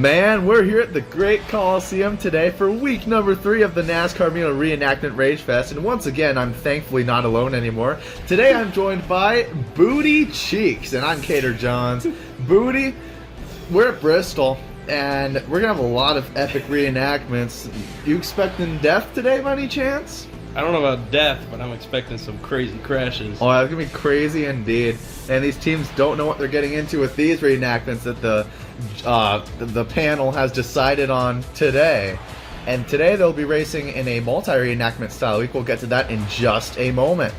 Man, we're here at the Great Coliseum today for week number 3 of the NASCAR Reenactment Ragefest, and once again, I'm thankfully not alone anymore. Today I'm joined by Booty Cheeks, and I'm Cater Johns. Booty, we're at Bristol, and we're gonna have a lot of epic reenactments. You expecting death today by any chance? I don't know about death, but I'm expecting some crazy crashes. Oh, that's gonna be crazy indeed. And these teams don't know what they're getting into with these reenactments that the panel has decided on today. And today they'll be racing in a multi-reenactment style week. We'll get to that in just a moment,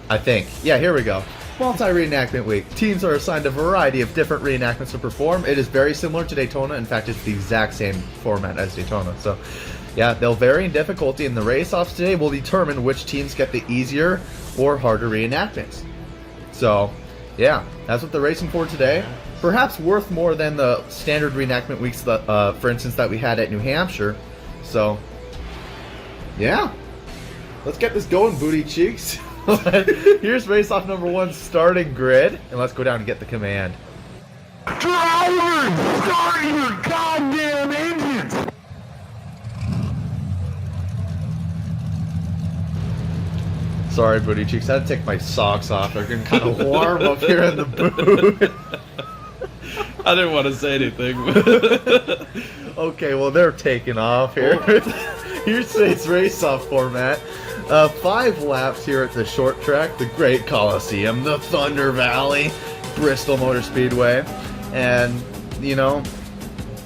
I think. Yeah, here we go. Multi-reenactment week. Teams are assigned a variety of different reenactments to perform. It is very similar to Daytona. In fact, it's the exact same format as Daytona. So, yeah, they'll vary in difficulty, and the race-offs today will determine which teams get the easier or harder reenactments. So, yeah, that's what they're racing for today. Perhaps worth more than the standard reenactment weeks, that, for instance, that we had at New Hampshire. So, yeah, let's get this going, Booty Cheeks. Here's race-off number 1 starting grid, and let's go down and get the command. Driver, start your goddamn engines! Sorry, Booty Cheeks, I had to take my socks off. They're getting kind of warm up here in the booth. I didn't want to say anything. Okay, well, they're taking off here. Here's today's race-off format. 5 laps here at the short track, the Great Coliseum, the Thunder Valley, Bristol Motor Speedway. And, you know,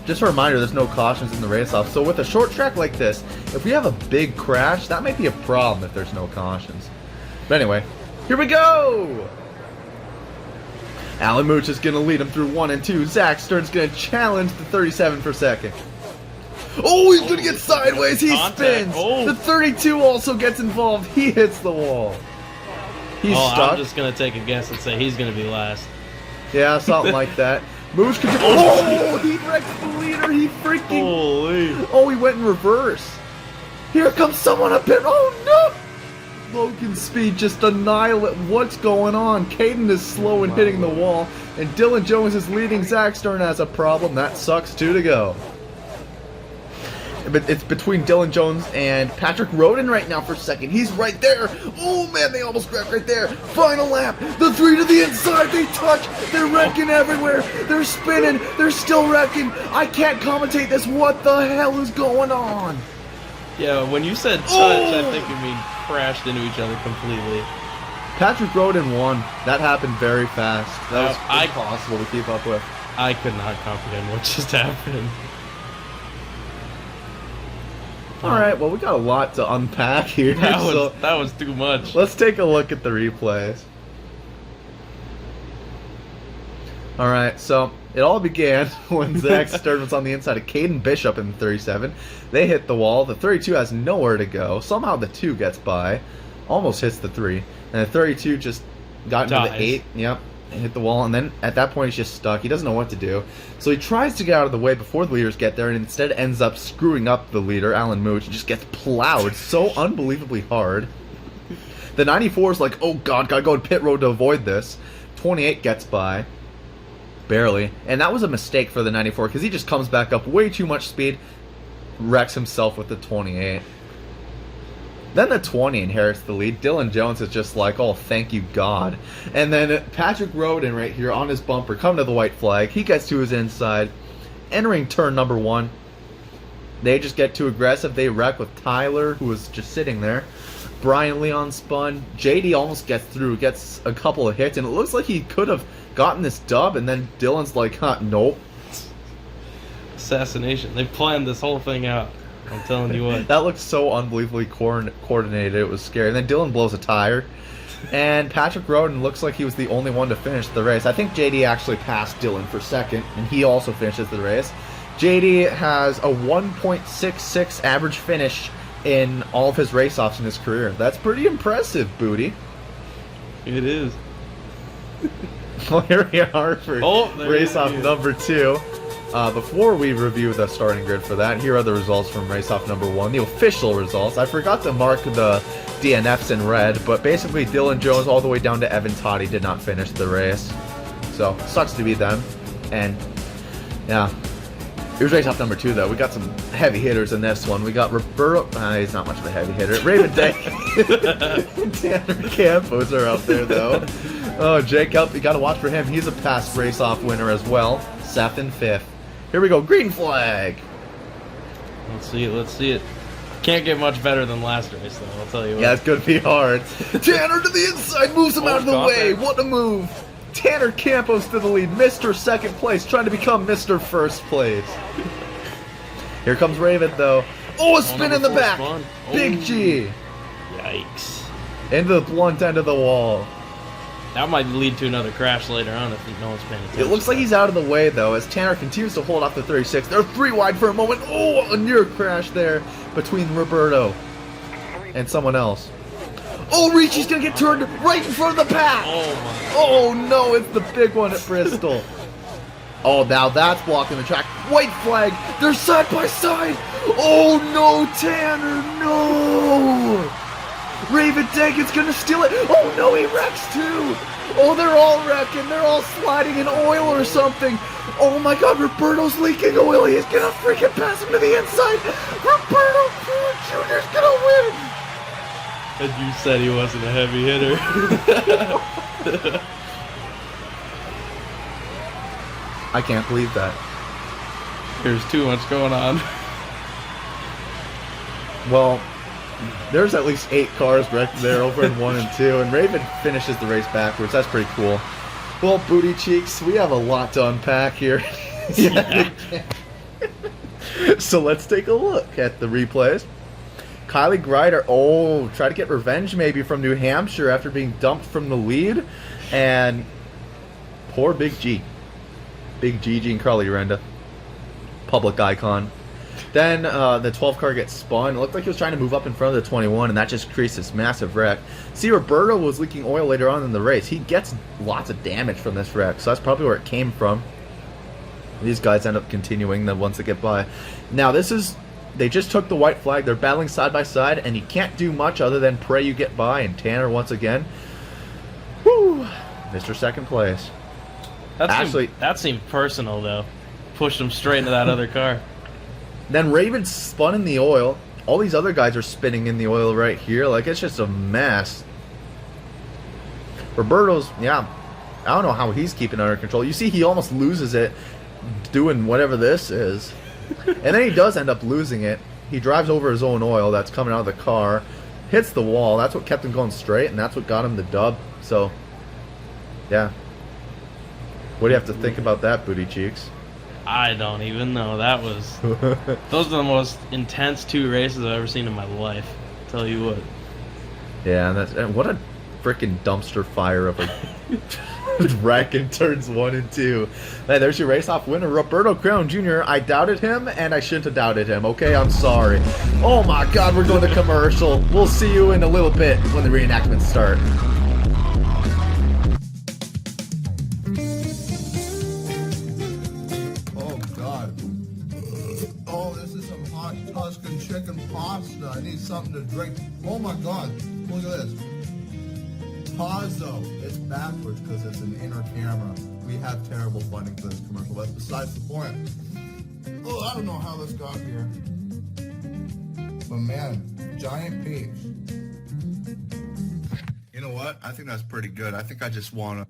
just a reminder, there's no cautions in the race-off. So with a short track like this, if we have a big crash, that might be a problem if there's no cautions. But anyway, here we go! Alan Mooch is going to lead him through 1 and 2. Zach Stern's going to challenge the 37 for second. Oh, he's going to get sideways. He spins. Oh. The 32 also gets involved. He hits the wall. He's stuck. I'm just going to take a guess and say he's going to be last. Yeah, something like that. Mooch can... Oh, he wrecks the leader. He freaking... Holy. Oh, he went in reverse. Here comes someone up in... Oh, no! Logan's speed just annihilate. What's going on? Caden is slow and hitting the wall, and Dylan Jones is leading. Zach Stern has a problem. That sucks. 2 to go. But it's between Dylan Jones and Patrick Roden right now for second. He's right there. Oh man, they almost grabbed right there. Final lap. The 3 to the inside. They touch. They're wrecking everywhere. They're spinning. They're still wrecking. I can't commentate this. What the hell is going on? Yeah, when you said touch, I think you mean crashed into each other completely. Patrick Roden won. That happened very fast. That was I- impossible to keep up with. I could not comprehend what just happened. Alright, well, we got a lot to unpack here. That was too much. Let's take a look at the replays. Alright, so it all began when Zach Stern was on the inside of Caden Bishop in the 37. They hit the wall. The 32 has nowhere to go. Somehow the 2 gets by. Almost hits the 3. And the 32 just got into the 8. Yep. And hit the wall. And then at that point he's just stuck. He doesn't know what to do. So he tries to get out of the way before the leaders get there and instead ends up screwing up the leader, Alan Mooch. He just gets plowed so unbelievably hard. The 94 is like, oh god, gotta go to pit road to avoid this. 28 gets by. Barely. And that was a mistake for the 94 because he just comes back up way too much speed, wrecks himself with the 28. Then the 20 inherits the lead. Dylan Jones is just like, oh, thank you, God. And then Patrick Roden right here on his bumper, come to the white flag. He gets to his inside. Entering turn number 1. They just get too aggressive. They wreck with Tyler, who was just sitting there. Brian Leon spun. JD almost gets through, gets a couple of hits, and it looks like he could have gotten this dub, and then Dylan's like, huh, nope. Assassination. They planned this whole thing out. I'm telling you what. That looked so unbelievably coordinated. It was scary. And then Dylan blows a tire. And Patrick Roden looks like he was the only one to finish the race. I think JD actually passed Dylan for second, and he also finishes the race. JD has a 1.66 average finish in all of his race-offs in his career. That's pretty impressive, Booty. It is. Well, here we are for race-off number 2. Before we review the starting grid for that, here are the results from race-off number 1, the official results. I forgot to mark the DNFs in red, but basically Dylan Jones all the way down to Evan Toddy did not finish the race. So, sucks to be them. And, yeah, Here's race off number 2, though. We got some heavy hitters in this one. We got Roberto. He's not much of a heavy hitter. Raven Day and Tanner Campos are up there, though. Oh, Jacob, you got to watch for him. He's a past race off winner as well. 7th and 5th. Here we go. Green flag. Let's see it. Let's see it. Can't get much better than last race, though. I'll tell you what. Yeah, it's going to be hard. Tanner to the inside, moves him out of the way. What a move. Tanner Campos to the lead. Mr. Second place, trying to become Mr. First place. Here comes Raven, though. Oh, a spin in the back. Big G. Yikes. Into the blunt end of the wall. That might lead to another crash later on if no one's paying attention. It looks like he's out of the way, though, as Tanner continues to hold off the 36. They're 3 wide for a moment. Oh, a near crash there between Roberto and someone else. Oh, Ricci's going to get turned right in front of the pack. Oh, my. Oh, no, it's the big one at Bristol. Oh, now that's blocking the track. White flag. They're side by side. Oh, no, Tanner, no. Raven Degan's going to steal it. Oh, no, he wrecks too. Oh, they're all wrecking. They're all sliding in oil or something. Oh, my God, Roberto's leaking oil. He's going to freaking pass him to the inside. Roberto Jr.'s going to win. And you said he wasn't a heavy hitter. I can't believe that. There's too much going on. Well, there's at least 8 cars wrecked there over in 1 and 2, and Raven finishes the race backwards. That's pretty cool. Well, booty cheeks, we have a lot to unpack here. Yeah. So let's take a look at the replays. Kylie Greider, try to get revenge maybe from New Hampshire after being dumped from the lead. And poor Big G. Big G, Gene Crowley-Urenda. Public icon. Then the 12 car gets spun. It looked like he was trying to move up in front of the 21, and that just creates this massive wreck. See, Roberto was leaking oil later on in the race. He gets lots of damage from this wreck, so that's probably where it came from. These guys end up continuing the ones that get by. Now, they just took the white flag. They're battling side by side, and you can't do much other than pray you get by. And Tanner, once again, whoo, Mr. Second place. That seemed personal, though. Pushed him straight into that other car. Then Raven spun in the oil. All these other guys are spinning in the oil right here. Like, it's just a mess. Roberto's, yeah, I don't know how he's keeping it under control. You see, he almost loses it doing whatever this is. And then he does end up losing it. He drives over his own oil that's coming out of the car, hits the wall. That's what kept him going straight, and that's what got him the dub. So, yeah. What do you have to think about that, booty cheeks? I don't even know. Those are the most intense 2 races I've ever seen in my life. Tell you what. Yeah, and what a freaking dumpster fire of a wreck in turns 1 and 2. Hey, there's your race-off winner, Roberto Crown Jr. I doubted him, and I shouldn't have doubted him. Okay, I'm sorry. Oh my God, we're going to commercial. We'll see you in a little bit when the reenactments start. Oh God. Oh, this is some hot Tuscan chicken pasta. I need something to drink. Oh my God, look at this. Tazo. It's backwards because it's an inner camera. We have terrible funding for this commercial. That's besides the point. Oh, I don't know how this got here. But man, giant peach. You know what? I think that's pretty good. I think I just want to...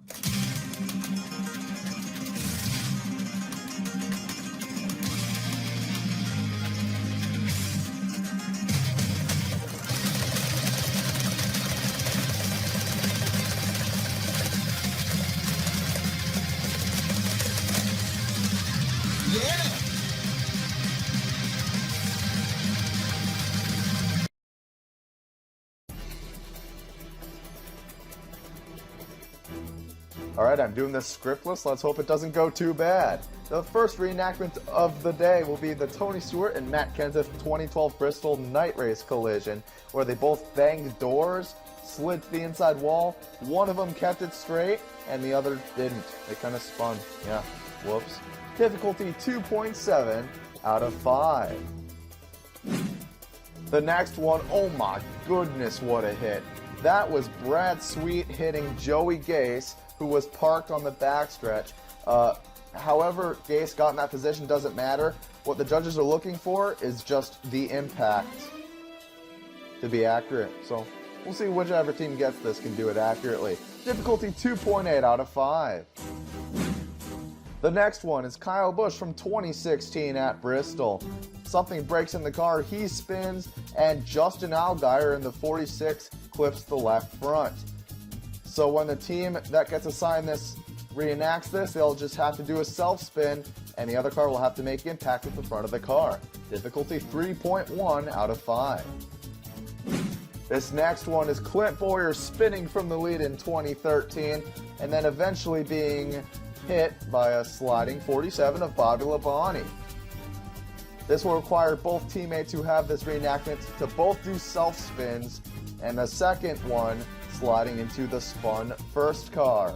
Alright, I'm doing this scriptless. Let's hope it doesn't go too bad. The first reenactment of the day will be the Tony Stewart and Matt Kenseth 2012 Bristol night race collision, where they both banged doors, slid to the inside wall. One of them kept it straight, and the other didn't. They kind of spun. Yeah, whoops. Difficulty 2.7 out of 5. The next one, oh my goodness, what a hit. That was Brad Sweet hitting Joey Gase, who was parked on the backstretch. however Gase got in that position doesn't matter. What the judges are looking for is just the impact to be accurate. So we'll see whichever team gets this can do it accurately. Difficulty 2.8 out of 5. The next one is Kyle Busch from 2016 at Bristol. Something breaks in the car, he spins, and Justin Allgaier in the 46 clips the left front. So when the team that gets assigned this reenacts this, they'll just have to do a self-spin, and the other car will have to make impact with the front of the car. Difficulty 3.1 out of 5. This next one is Clint Bowyer spinning from the lead in 2013, and then eventually being hit by a sliding 47 of Bobby Labonte. This will require both teammates who have this reenactment to both do self-spins, and the second one sliding into the spun first car.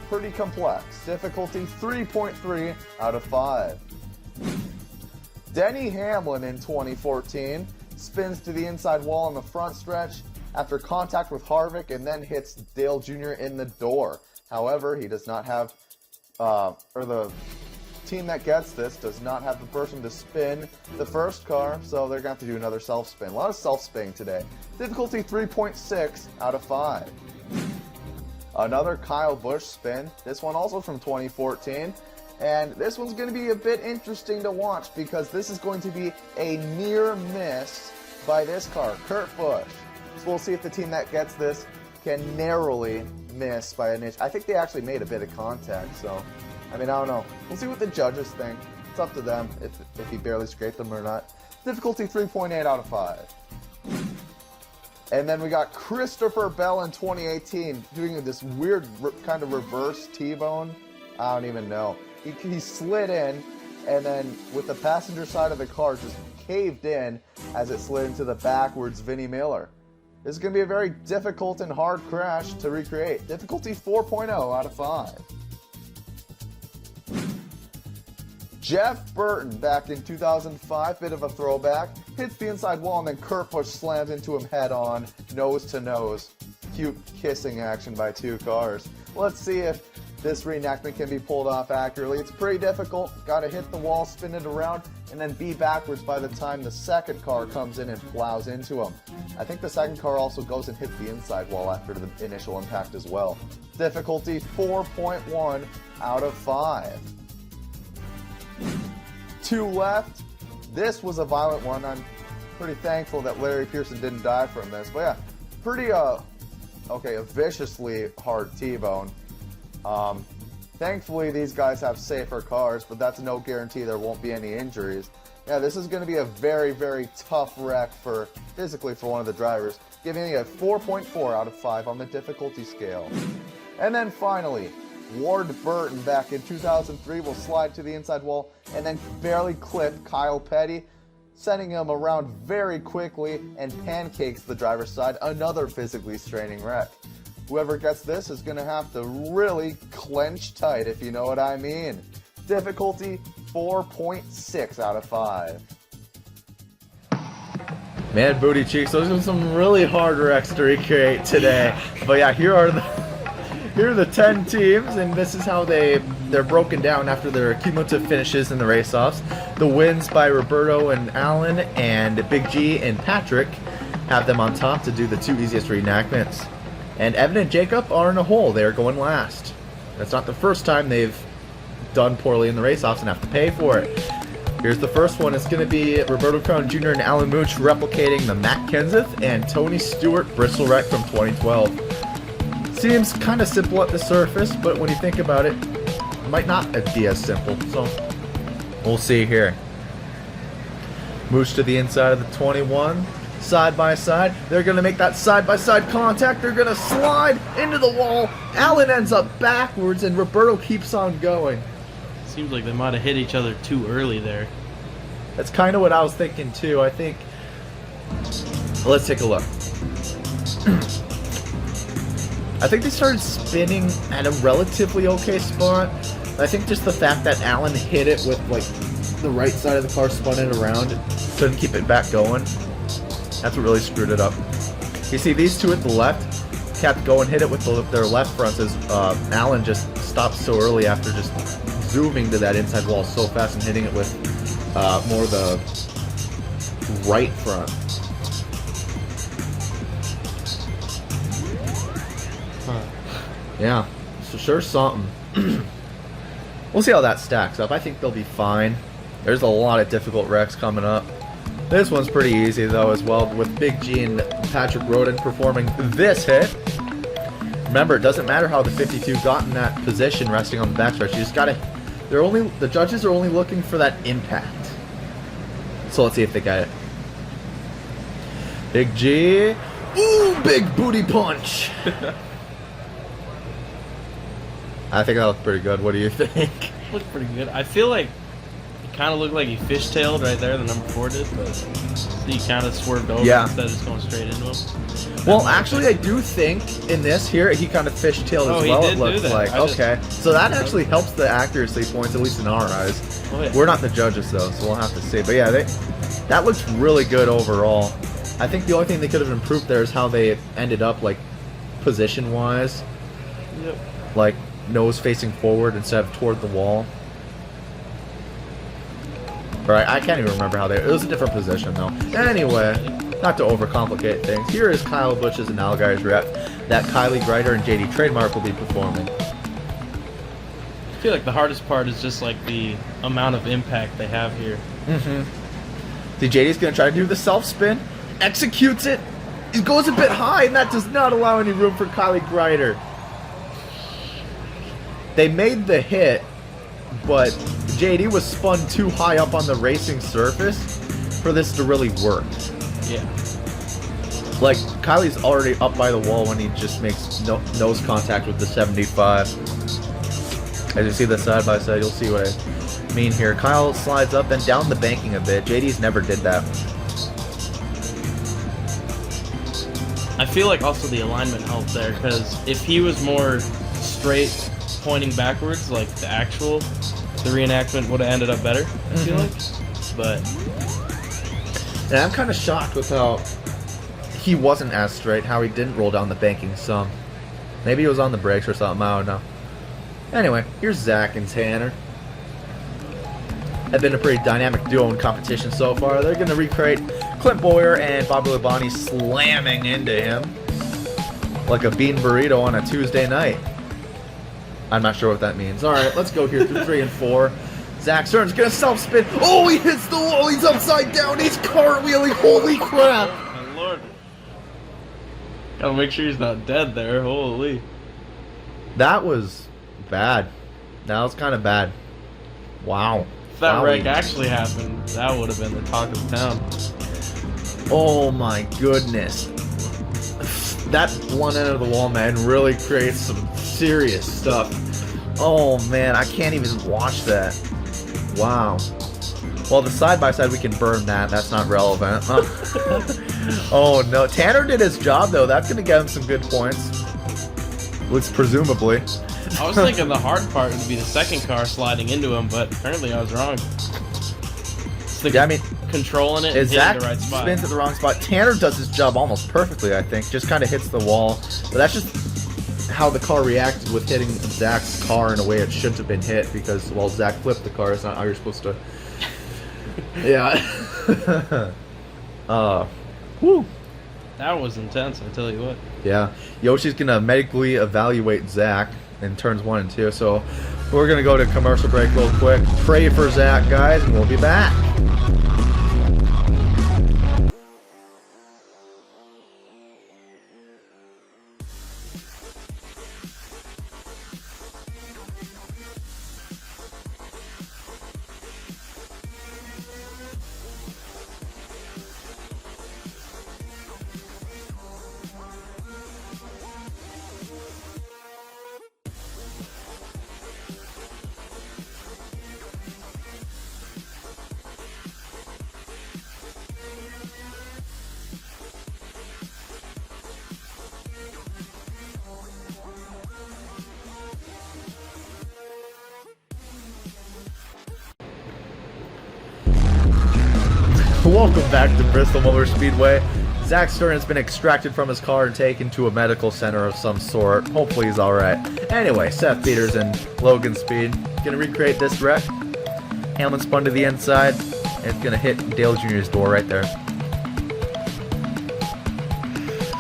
Pretty complex. Difficulty 3.3 out of 5. Denny Hamlin in 2014 spins to the inside wall on the front stretch after contact with Harvick and then hits Dale Jr. in the door. However, he does not have, or the team that gets this does not have the person to spin the first car, so they're going to have to do another self-spin. A lot of self-spinning today. Difficulty 3.6 out of 5. Another Kyle Busch spin, this one also from 2014, and this one's going to be a bit interesting to watch because this is going to be a near miss by this car, Kurt Busch. So we'll see if the team that gets this can narrowly miss by an inch. I think they actually made a bit of contact, so I mean, I don't know. We'll see what the judges think. It's up to them if he barely scraped them or not. Difficulty 3.8 out of 5. And then we got Christopher Bell in 2018 doing this weird kind of reverse T-bone. I don't even know. He slid in, and then with the passenger side of the car just caved in as it slid into the backwards Vinnie Miller. This is going to be a very difficult and hard crash to recreate. Difficulty 4.0 out of 5. Jeff Burton back in 2005, bit of a throwback, hits the inside wall and then Kurt Busch slams into him head on, nose to nose. Cute kissing action by two cars. Let's see if this reenactment can be pulled off accurately. It's pretty difficult. Got to hit the wall, spin it around, and then be backwards by the time the second car comes in and plows into him. I think the second car also goes and hits the inside wall after the initial impact as well. Difficulty 4.1 out of 5. 2 left. This was a violent one. I'm pretty thankful that Larry Pearson didn't die from this. But yeah, pretty, a viciously hard T-bone. Thankfully, these guys have safer cars, but that's no guarantee there won't be any injuries. Yeah, this is going to be a very, very tough wreck physically for one of the drivers, giving it a 4.4 out of 5 on the difficulty scale. And then finally, Ward Burton back in 2003 will slide to the inside wall and then barely clip Kyle Petty, sending him around very quickly and pancakes the driver's side, another physically straining wreck. Whoever gets this is going to have to really clench tight, if you know what I mean. Difficulty 4.6 out of 5. Man, booty cheeks, those are some really hard wrecks to recreate today. But yeah, here are the 10 teams, and this is how they're broken down after their cumulative finishes in the race-offs. The wins by Roberto and Alan and Big G and Patrick have them on top to do the 2 easiest reenactments. And Evan and Jacob are in a hole. They're going last. That's not the first time they've done poorly in the race-offs and have to pay for it. Here's the first one. It's going to be Roberto Crown Jr. and Alan Mooch replicating the Matt Kenseth and Tony Stewart Bristol wreck from 2012. Seems kind of simple at the surface, but when you think about it, it might not be as simple. So we'll see here. Mooch to the inside of the 21. Side by side. They're going to make that side-by-side contact. They're going to slide into the wall. Alan ends up backwards, and Roberto keeps on going. Seems like they might have hit each other too early there. That's kind of what I was thinking, too. I think... Let's take a look. I think they started spinning at a relatively okay spot. I think just the fact that Alan hit it with, like, the right side of the car, spun it around, couldn't keep it back going. That's what really screwed it up. You see, these two at the left kept going, hit it with their left fronts as Alan just stopped so early after just zooming to that inside wall so fast and hitting it with more of the right front. Huh. Yeah, so sure something. We'll see how that stacks up. I think they'll be fine. There's a lot of difficult wrecks coming up. This one's pretty easy though as well, with Big G and Patrick Roden performing this hit. Remember, it doesn't matter how the 52 got in that position resting on the backstretch. You just gotta, the judges are only looking for that impact. So let's see if they get it. Big G. Ooh, big booty punch. I think that looked pretty good. What do you think? Looked pretty good. I feel like it kind of looked like he fishtailed right there, the number 4 did, but he kind of swerved over instead of just going straight into him. Well, actually, I do think in this here, he kind of fishtailed as well, it looks like. Okay, so that actually helps the accuracy points, at least in our eyes. Oh, yeah. We're not the judges, though, so we'll have to see. But yeah, that looks really good overall. I think the only thing they could have improved there is how they ended up, like, position-wise. Yep. Like, nose facing forward instead of toward the wall. Right, I can't even remember how it was a different position though. Anyway, not to overcomplicate things, here is Kyle Busch's and Alguy's rep that Kylie Greider and JD Trademark will be performing. I feel like the hardest part is just like the amount of impact they have here. See, JD's gonna try to do the self spin, executes it, he goes a bit high, and that does not allow any room for Kylie Greider. They made the hit, but JD was spun too high up on the racing surface for this to really work. Yeah. Like, Kylie's already up by the wall when he just makes nose contact with the 75. As you see the side by side, you'll see what I mean here. Kyle slides up and down the banking a bit. JD's never did that. I feel like also the alignment helped there, because if he was more straight pointing backwards, like the reenactment would have ended up better, I feel like. But and I'm kind of shocked with how he wasn't as straight, how he didn't roll down the banking some. Maybe he was on the brakes or something, I don't know. Anyway, here's Zach and Tanner. Have been a pretty dynamic duo in competition so far. They're going to recreate Clint Boyer and Bobby Labonte slamming into him like a bean burrito on a Tuesday night. I'm not sure what that means. All right, let's go here through 3 and 4. Zach Stern's gonna self-spin. Oh, he hits the wall. He's upside down. He's cartwheeling. Holy crap! my lord, gotta make sure he's not dead there. Holy, that was bad. That was kind of bad. Wow. If that Wowie. wreck actually happened, that would have been the talk of the town. Oh my goodness. That one end of the wall, man, really creates some serious stuff. Oh man, I can't even watch that. Wow. Well, the side-by-side, we can burn that. That's not relevant. Oh no. Tanner did his job, though. That's going to get him some good points. Which, presumably. I was thinking the hard part would be the second car sliding into him, but apparently I was wrong. Yeah, I mean, controlling it and hitting Zach the right spot. spins at the wrong spot. Tanner does his job almost perfectly, I think. Just kind of hits the wall. But that's just how the car reacted with hitting Zach's car in a way it shouldn't have been hit, because, well, Zach flipped the car. It's not how you're supposed to. Yeah. Whew. That was intense, I tell you what. Yeah. Yoshi's going to medically evaluate Zach in turns 1 and 2. So we're going to go to commercial break real quick. Pray for Zach, guys, and we'll be back. Welcome back to Bristol Motor Speedway. Zach Stern has been extracted from his car and taken to a medical center of some sort. Hopefully he's alright. Anyway, Seth Peters and Logan Speed gonna recreate this wreck. Hamlin spun to the inside, and it's gonna hit Dale Jr.'s door right there.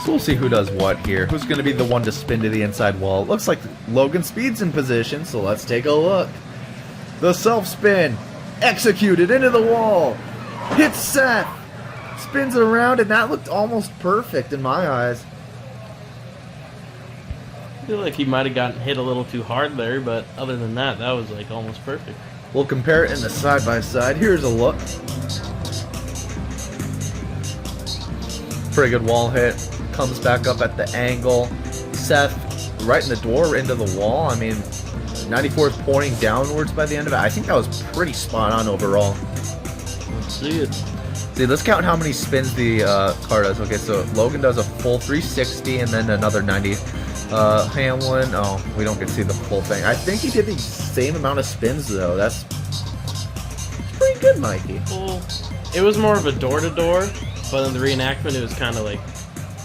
So we'll see who does what here. Who's gonna be the one to spin to the inside wall? It looks like Logan Speed's in position, so let's take a look. The self-spin, executed into the wall, hits Seth, spins around, and that looked almost perfect in my eyes. I feel like he might have gotten hit a little too hard there, but other than that, that was like almost perfect. We'll compare it in the side-by-side. Here's a look. Pretty good wall hit. Comes back up at the angle. Seth right in the door into the wall. I mean, 94 is pointing downwards by the end of it. I think that was pretty spot on overall. Let's see it. See, let's count how many spins the car does. Okay, so Logan does a full 360 and then another 90. Hamlin, oh, we don't get to see the full thing. I think he did the same amount of spins though. That's pretty good, Mikey. Well, it was more of a door-to-door, but in the reenactment it was kind of like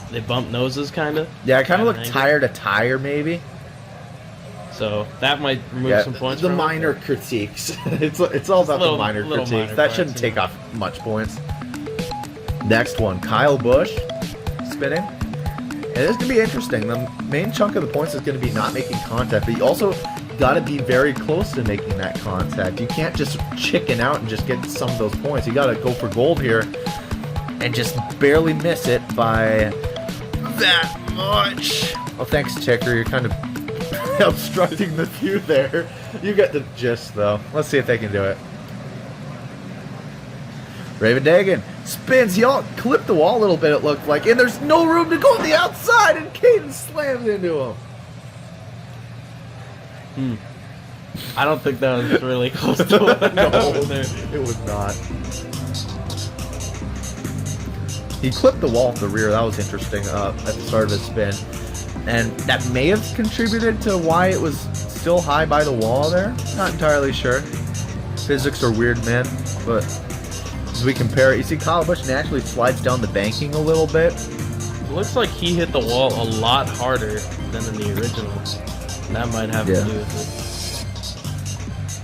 they bumped noses, kind of. Yeah, it kind of looked tire to tire, maybe. So that might remove some points. The from minor it. critiques. It's all about the minor critiques. Minor That shouldn't parts, take off much points. Next one, Kyle Busch spinning. And this is going to be interesting. The main chunk of the points is going to be not making contact, but you also got to be very close to making that contact. You can't just chicken out and just get some of those points. You got to go for gold here and just barely miss it by that much. Well, thanks, Ticker. You're kind of obstructing the view there. You get the gist, though. Let's see if they can do it. Raven Dagan spins. He all clipped the wall a little bit, it looked like, and there's no room to go on the outside, and Caden slams into him. I don't think that was really close to what happened there. It was not. He clipped the wall at the rear. That was interesting at the start of his spin. And that may have contributed to why it was still high by the wall there. Not entirely sure. Physics are weird, man. But as we compare it, you see Kyle Busch naturally slides down the banking a little bit. It looks like he hit the wall a lot harder than in the original. That might have to do with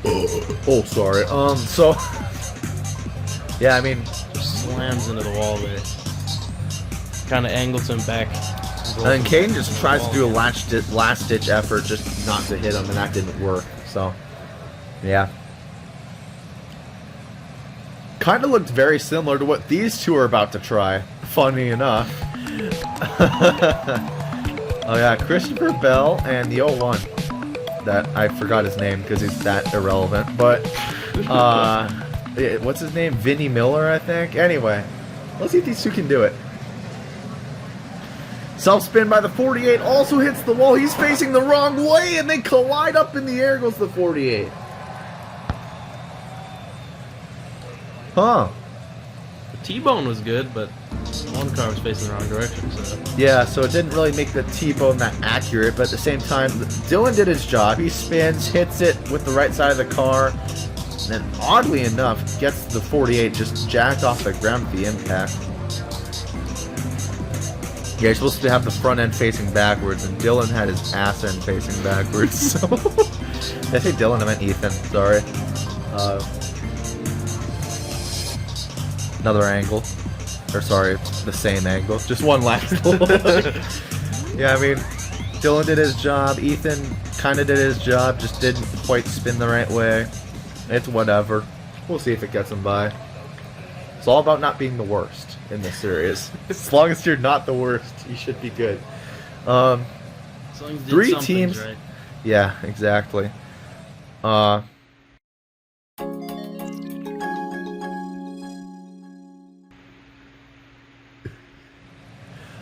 it. Oh, sorry. So yeah, I mean, Just slams into the wall there. Kind of angles him back. and then Caden just tries to do a last-ditch effort just not to hit him, and that didn't work. So, yeah. Kind of looked very similar to what these two are about to try, funny enough. Oh yeah, Christopher Bell and the 01. That, I forgot his name because he's that irrelevant. But, what's his name? Vinnie Miller, I think? Anyway, let's see if these two can do it. Self-spin by the 48 also hits the wall. He's facing the wrong way, and they collide up in the air. Goes the 48. Huh. The T-bone was good, but one car was facing the wrong direction, so... Yeah, so it didn't really make the T-bone that accurate, but at the same time, Dylan did his job. He spins, hits it with the right side of the car, and then oddly enough, gets the 48 just jacked off the ground with the impact. Yeah, you're supposed to have the front end facing backwards, and Dylan had his ass end facing backwards, so... Did I say Dylan? I meant Ethan, sorry. Another angle. Or sorry, the same angle. Just one last look. Yeah, I mean, Dylan did his job. Ethan kind of did his job, just didn't quite spin the right way. It's whatever. We'll see if it gets him by. It's all about not being the worst in this series. As long as you're not the worst, you should be good. As long as you did 3 some teams. things right. Yeah, exactly.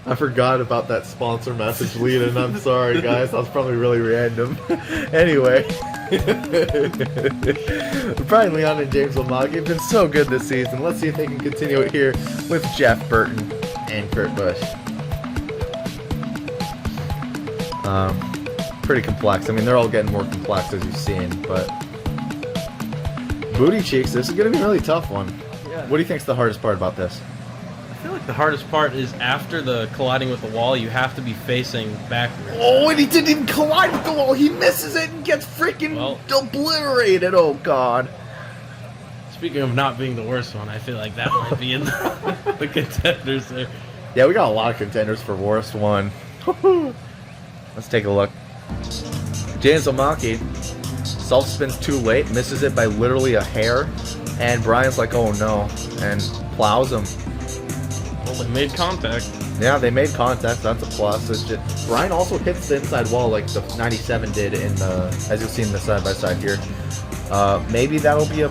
I forgot about that sponsor message lead, and I'm sorry, guys. That was probably really random. Anyway. Brian Leon and James Lamaghi have been so good this season. Let's see if they can continue it here with Jeff Burton and Kurt Busch. Pretty complex. I mean, they're all getting more complex as you've seen, but... Booty Cheeks, this is going to be a really tough one. Yeah. What do you think's the hardest part about this? I I feel like the hardest part is after the colliding with the wall, you have to be facing backwards. Oh, and he didn't even collide with the wall. He misses it and gets freaking obliterated. Oh, God. Speaking of not being the worst one, I feel like that might be in the contenders there. Yeah, we got a lot of contenders for worst one. Let's take a look. James Omaki self-spins too late, misses it by literally a hair, and Brian's like, oh no, and plows him. Well, they made contact. Yeah, they made contact. That's a plus. It's just, Brian also hits the inside wall like the 97 did in the, as you'll see in the side-by-side here. Maybe that'll be a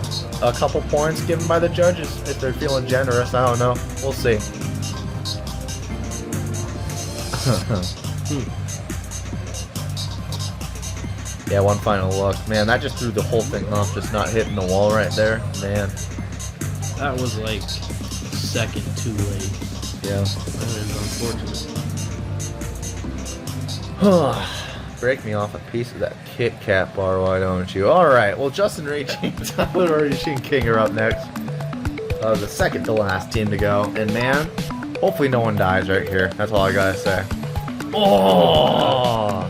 couple points given by the judges if they're feeling generous. I don't know. We'll see. Yeah, one final look. Man, that just threw the whole thing off, just not hitting the wall right there. Man. That was like second too late. Yeah. That is unfortunate. Break me off a piece of that Kit Kat bar, why don't you? Alright, well, Justin Ricci and Tyler Machine King are up next. The second to last team to go. And man, hopefully no one dies right here. That's all I gotta say. Oh!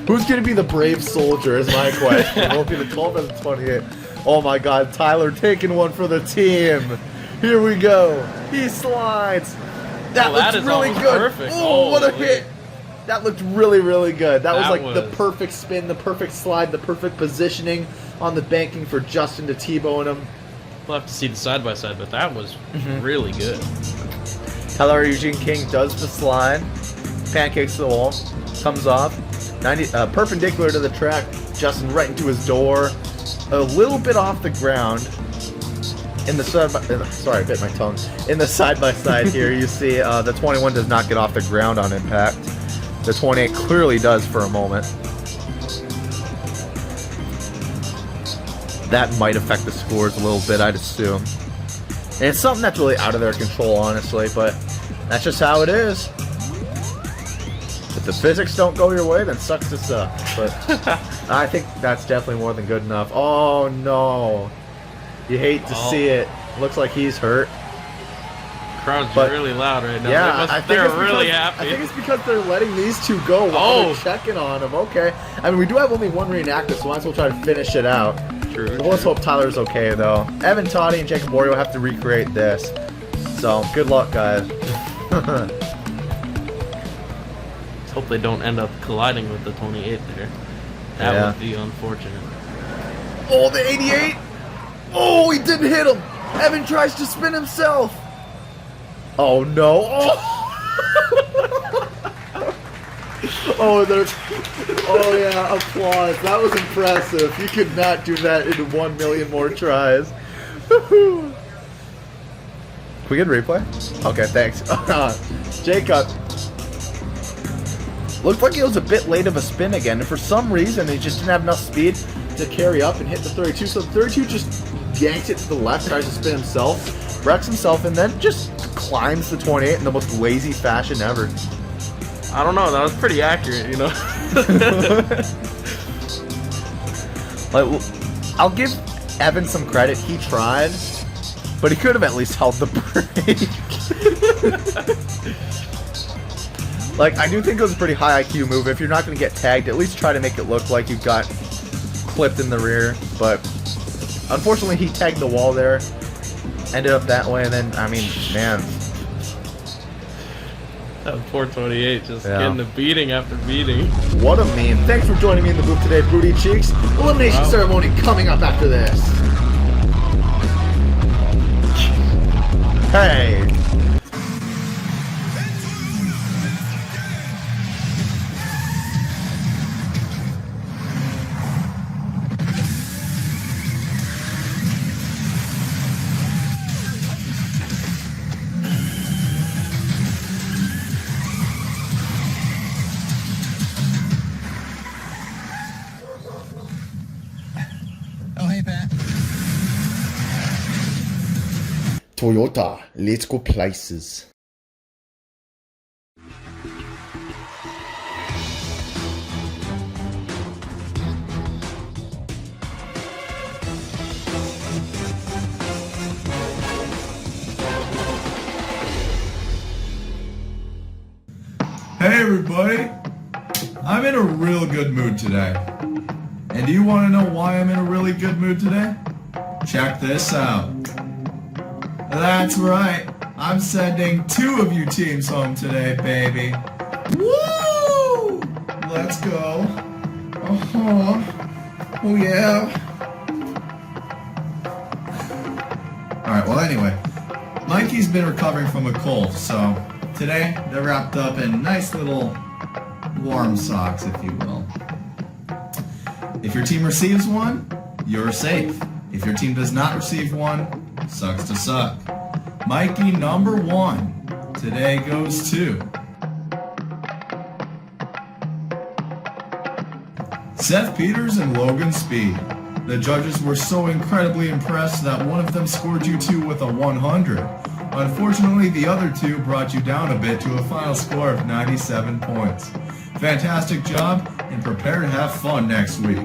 Who's gonna be the brave soldier is my question. Will it be the 12 or the 28? Oh my god, Tyler taking one for the team. Here we go. He slides. That looks really good. Perfect. Oh, what a hit. That looked really, really good. That was like was... the perfect spin, the perfect slide, the perfect positioning on the banking for Justin to T-bone him. We'll have to see the side-by-side, but that was really good. Tyler Eugene King does the slide, pancakes to the wall, comes off, perpendicular to the track, Justin right into his door, a little bit off the ground. In the sorry, I bit my tongue. In the side-by-side here, you see the 21 does not get off the ground on impact. The 28 clearly does for a moment. That might affect the scores a little bit, I'd assume. And it's something that's really out of their control, honestly, but that's just how it is. If the physics don't go your way, then sucks to suck. But I think that's definitely more than good enough. Oh, no. You hate to see it. Looks like he's hurt. Crowd's really loud right now. Yeah, they're really happy. I think it's because they're letting these two go while they're checking on him. Okay. I mean, we do have only one reenactment, so might as well try to finish it out. True. Well, let's hope Tyler's okay, though. Evan Toddy and Jacob Borio have to recreate this. So, good luck, guys. Let's hope they don't end up colliding with the 28 there. That would be unfortunate. Oh, the 88! Oh, he didn't hit him! Evan tries to spin himself! Oh, no. Oh, oh yeah, applause. That was impressive. You could not do that in 1 million more tries. Can we get a replay? Okay, thanks. Jacob. Looked like it was a bit late of a spin again, and for some reason he just didn't have enough speed to carry up and hit the 32, so the 32 just yanks it to the left, tries to spin himself, wrecks himself, and then just climbs the 28 in the most lazy fashion ever. I don't know, that was pretty accurate, you know? Like, I'll give Evan some credit, he tried, but he could have at least held the brake. Like, I do think it was a pretty high IQ move. If you're not going to get tagged, at least try to make it look like you got clipped in the rear, but unfortunately he tagged the wall there, ended up that way, and then, I mean, man. That poor 28 just getting a beating after beating. What a meme. Thanks for joining me in the booth today, Booty Cheeks. Elimination ceremony coming up after this. Hey. Toyota, let's go places. Hey everybody! I'm in a real good mood today. And do you want to know why I'm in a really good mood today? Check this out. That's right. I'm sending 2 of you teams home today, baby. Woo! Let's go. Uh-huh. Oh yeah. Alright, well anyway. Mikey's been recovering from a cold, so today they're wrapped up in nice little warm socks, if you will. If your team receives one, you're safe. If your team does not receive one, sucks to suck. Mikey number 1 today goes to Seth Peters and Logan Speed. The judges were so incredibly impressed that one of them scored you 2 with a 100. Unfortunately, the other 2 brought you down a bit to a final score of 97 points. Fantastic job, and prepare to have fun next week.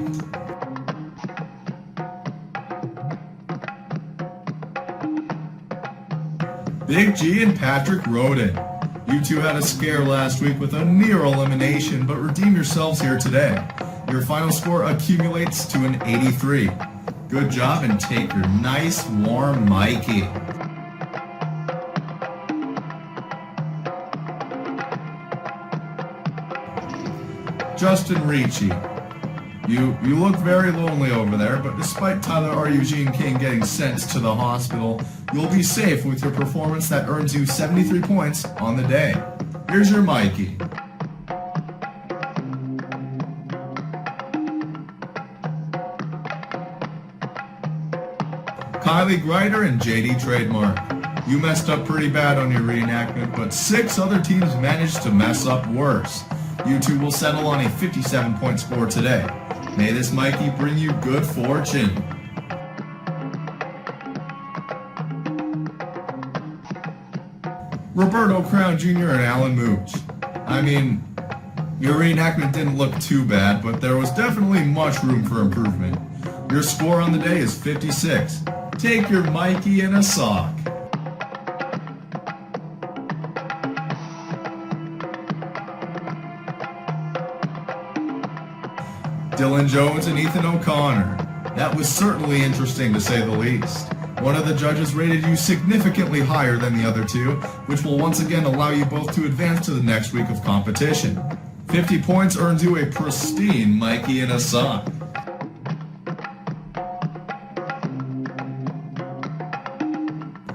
Big G and Patrick Roden. You 2 had a scare last week with a near elimination, but redeem yourselves here today. Your final score accumulates to an 83. Good job, and take your nice warm Mikey. Justin Ricci. You look very lonely over there, but despite Tyler R. Eugene King getting sent to the hospital, you'll be safe with your performance that earns you 73 points on the day. Here's your Mikey. Kylie Greider and JD Trademark. You messed up pretty bad on your reenactment, but 6 other teams managed to mess up worse. You 2 will settle on a 57-point score today. May this Mikey bring you good fortune. Roberto Crown Jr. and Alan Mooch. I mean, your reenactment didn't look too bad, but there was definitely much room for improvement. Your score on the day is 56. Take your Mikey in a sock. Dylan Jones and Ethan O'Connor. That was certainly interesting to say the least. One of the judges rated you significantly higher than the other 2, which will once again allow you both to advance to the next week of competition. 50 points earns you a pristine Mikey in a sock.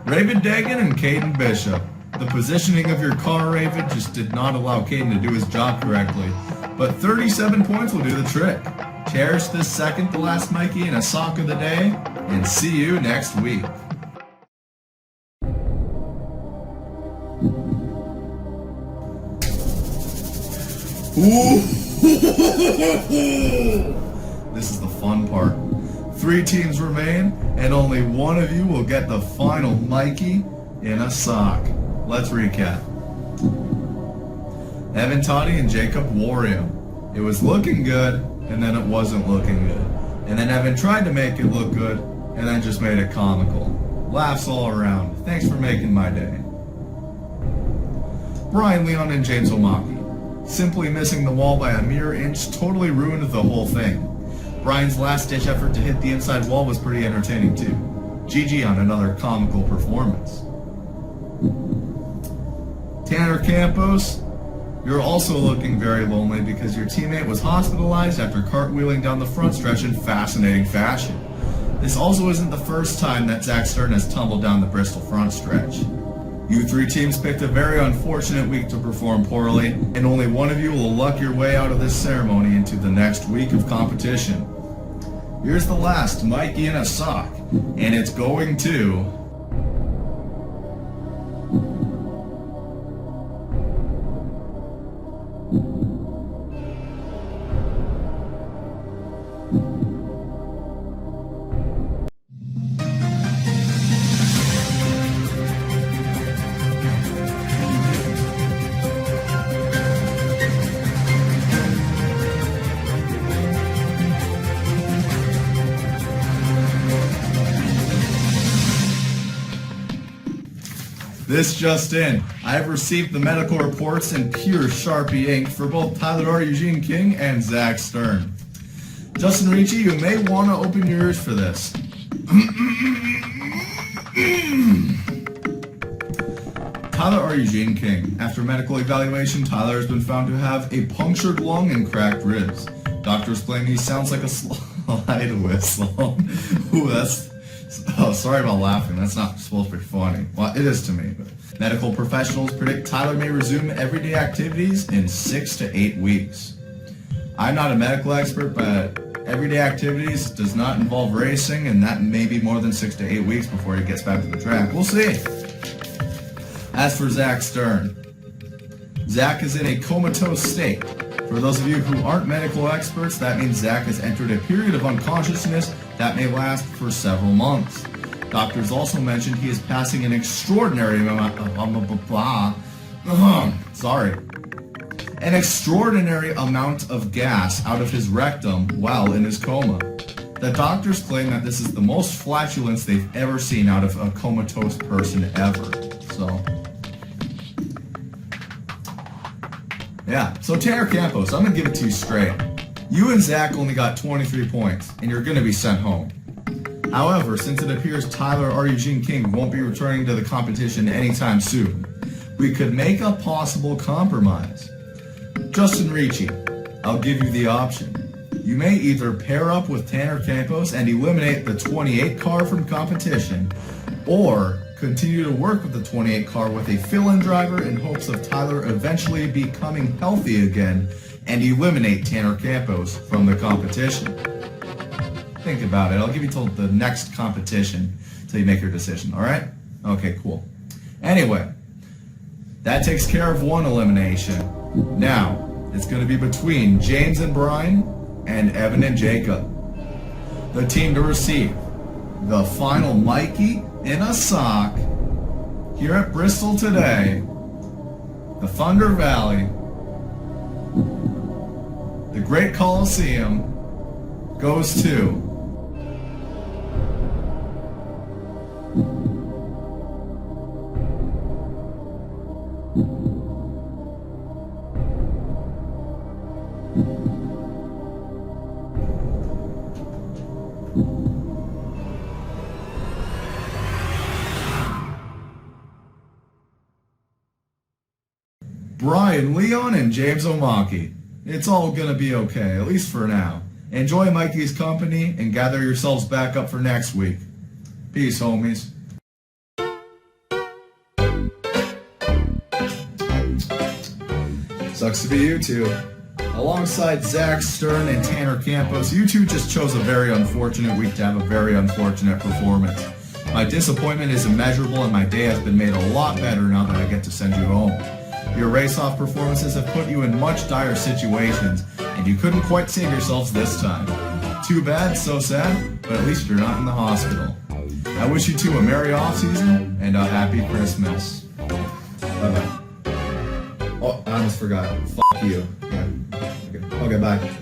Raven Dagan and Caden Bishop. The positioning of your car, Raven, just did not allow Caden to do his job correctly, but 37 points will do the trick. Cherish this second to last Mikey in a sock of the day, and see you next week. Ooh. This is the fun part. 3 teams remain, and only one of you will get the final Mikey in a sock. Let's recap. Evan Toddy and Jacob Wario. It was looking good, and then it wasn't looking good. And then Evan tried to make it look good, and then just made it comical. Laughs all around. Thanks for making my day. Brian Leon and James Omaki. Simply missing the wall by a mere inch totally ruined the whole thing. Brian's last-ditch effort to hit the inside wall was pretty entertaining too. GG on another comical performance. Tanner Campos, you're also looking very lonely because your teammate was hospitalized after cartwheeling down the front stretch in fascinating fashion. This also isn't the first time that Zach Stern has tumbled down the Bristol front stretch. You 3 teams picked a very unfortunate week to perform poorly, and only one of you will luck your way out of this ceremony into the next week of competition. Here's the last Mikey in a sock, and it's going to... This just in. I have received the medical reports in pure Sharpie ink for both Tyler R. Eugene King and Zach Stern. Justin Ricci, you may want to open your ears for this. Tyler R. Eugene King. After medical evaluation, Tyler has been found to have a punctured lung and cracked ribs. Doctors claim he sounds like a slide whistle. Ooh, that's... Oh, sorry about laughing. That's not supposed to be funny. Well, it is to me. But medical professionals predict Tyler may resume everyday activities in 6 to 8 weeks. I'm not a medical expert, but everyday activities does not involve racing, and that may be more than 6 to 8 weeks before he gets back to the track. We'll see. As for Zach Stern, Zach is in a comatose state. For those of you who aren't medical experts, that means Zach has entered a period of unconsciousness that may last for several months. Doctors also mentioned he is passing an extraordinary amount of gas out of his rectum while in his coma. The doctors claim that this is the most flatulence they've ever seen out of a comatose person ever. So, yeah. So Tanner Campos, I'm going to give it to you straight. You and Zach only got 23 points, and you're going to be sent home. However, since it appears Tyler R. Eugene King won't be returning to the competition anytime soon, we could make a possible compromise. Justin Ricci, I'll give you the option. You may either pair up with Tanner Campos and eliminate the 28 car from competition, or continue to work with the 28 car with a fill-in driver in hopes of Tyler eventually becoming healthy again and eliminate Tanner Campos from the competition. Think about it. I'll give you till the next competition till you make your decision, alright? Okay, cool. Anyway, that takes care of one elimination. Now, it's going to be between James and Brian and Evan and Jacob. The team to receive the final Mikey in a sock here at Bristol today, the Thunder Valley, the Great Coliseum, goes to Brian Leon and James O'Maki. It's all gonna be okay, at least for now. Enjoy Mikey's company and gather yourselves back up for next week. Peace, homies. Sucks to be you two. Alongside Zach Stern and Tanner Campos, you two just chose a very unfortunate week to have a very unfortunate performance. My disappointment is immeasurable and my day has been made a lot better now that I get to send you home. Your race-off performances have put you in much dire situations, and you couldn't quite save yourselves this time. Too bad, so sad, but at least you're not in the hospital. I wish you two a merry off-season and a happy Christmas. Bye-bye. Oh, I almost forgot. Fuck you. Yeah. Okay, bye.